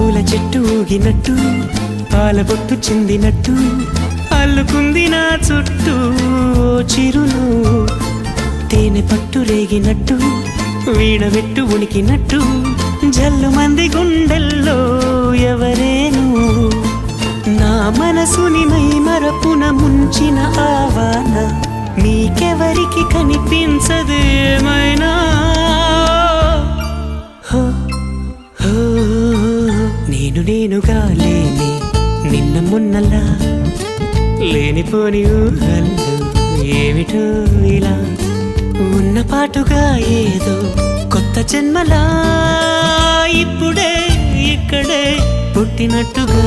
పూల చెట్టు ఊగినట్టు పాల బొట్టు చిందినట్టు అల్లుకుంది నా చుట్టూ చిరును తేనె పట్టు రేగినట్టు వీడబెట్టు ఉనికినట్టు జల్లు మంది గుండెల్లో ఎవరేను నా మనసుని మై మరపున ముంచిన ఆవాన నీకెవరికి కనిపించదు ఏమైనా నేనుగా లేని నిన్న మొన్నలా లేనిపోని ఊహల్లో ఏమిటో ఇలా ఉన్న పాటుగా ఏదో కొత్త జన్మలా ఇప్పుడే ఇక్కడే పుట్టినట్టుగా